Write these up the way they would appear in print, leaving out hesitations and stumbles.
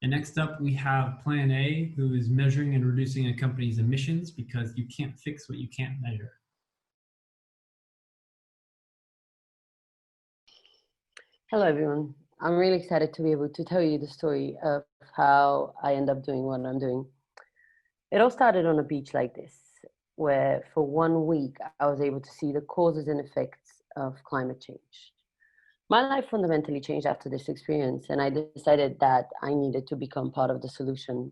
And next up, we have Plan A, who is measuring and reducing a company's emissions because you can't fix what you can't measure. Hello, everyone. I'm really excited to be able to tell you the story of how I end up doing what I'm doing. It all started on a beach like this, where for 1 week, I was able to see the causes and effects of climate change. My life fundamentally changed after this experience, and I decided that I needed to become part of the solution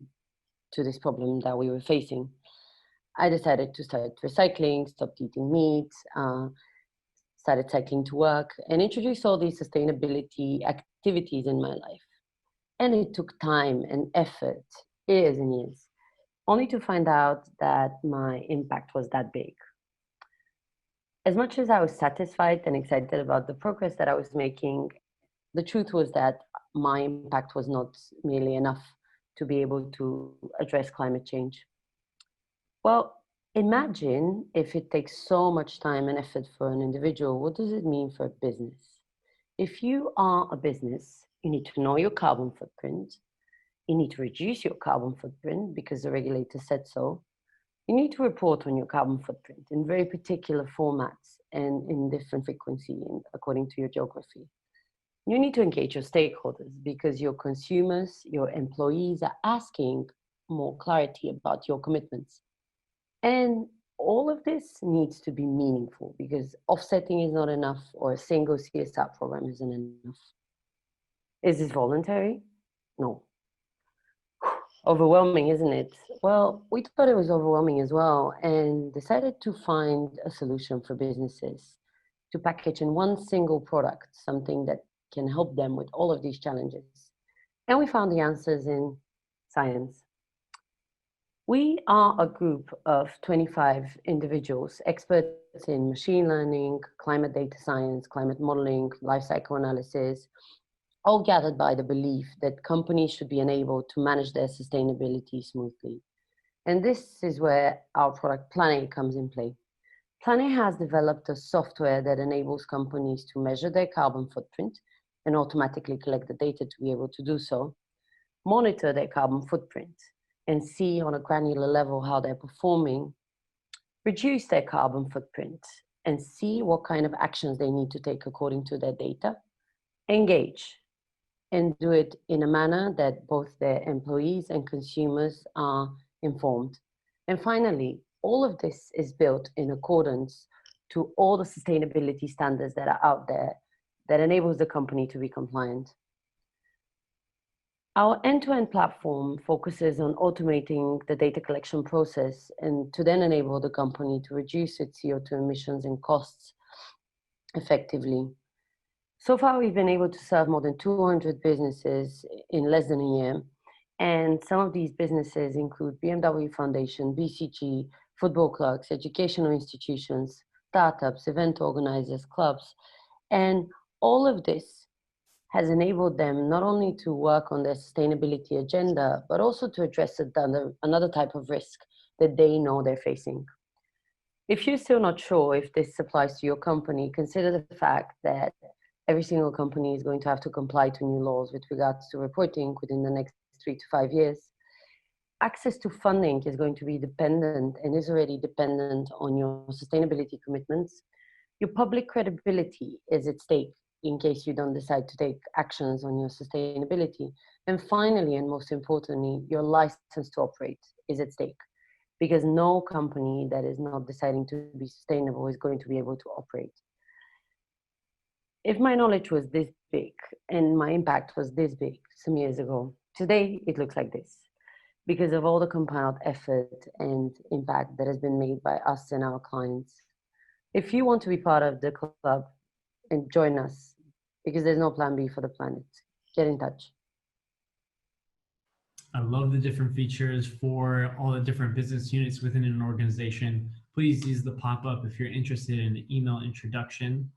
to this problem that we were facing. I decided to start recycling, stopped eating meat, started cycling to work, and introduced all these sustainability activities in my life. And it took time and effort, years and years, only to find out that my impact was that big. As much as I was satisfied and excited about the progress that I was making, the truth was that my impact was not merely enough to be able to address climate change. Well, imagine if it takes so much time and effort for an individual, what does it mean for a business? If you are a business, you need to know your carbon footprint. You need to reduce your carbon footprint because the regulator said so. You need to report on your carbon footprint in very particular formats and in different frequency according to your geography. You need to engage your stakeholders because your consumers, your employees are asking more clarity about your commitments. And all of this needs to be meaningful because offsetting is not enough or a single CSR program isn't enough. Is this voluntary? No. Overwhelming, isn't it? Well, we thought it was overwhelming as well and decided to find a solution for businesses to package in one single product, something that can help them with all of these challenges. And we found the answers in science. We are a group of 25 individuals, experts in machine learning, climate data science, climate modeling, life cycle analysis, all gathered by the belief that companies should be enabled to manage their sustainability smoothly. And this is where our product Plan A comes in play. Plan A has developed a software that enables companies to measure their carbon footprint and automatically collect the data to be able to do so, monitor their carbon footprint, and see on a granular level how they're performing, reduce their carbon footprint, and see what kind of actions they need to take according to their data, engage, and do it in a manner that both their employees and consumers are informed. And finally, all of this is built in accordance to all the sustainability standards that are out there that enables the company to be compliant. Our end-to-end platform focuses on automating the data collection process and to then enable the company to reduce its CO2 emissions and costs effectively. So far, we've been able to serve more than 200 businesses in less than a year. And some of these businesses include BMW Foundation, BCG, football clubs, educational institutions, startups, event organizers, clubs. And all of this has enabled them not only to work on their sustainability agenda, but also to address another type of risk that they know they're facing. If you're still not sure if this applies to your company, consider the fact that every single company is going to have to comply to new laws with regards to reporting within the next 3 to 5 years. Access to funding is going to be dependent and is already dependent on your sustainability commitments. Your public credibility is at stake in case you don't decide to take actions on your sustainability. And finally, and most importantly, your license to operate is at stake because no company that is not deciding to be sustainable is going to be able to operate. If my knowledge was this big and my impact was this big some years ago, today it looks like this because of all the compiled effort and impact that has been made by us and our clients. If you want to be part of the club and join us, because there's no plan B for the planet, get in touch. I love the different features for all the different business units within an organization. Please use the pop-up if you're interested in an email introduction.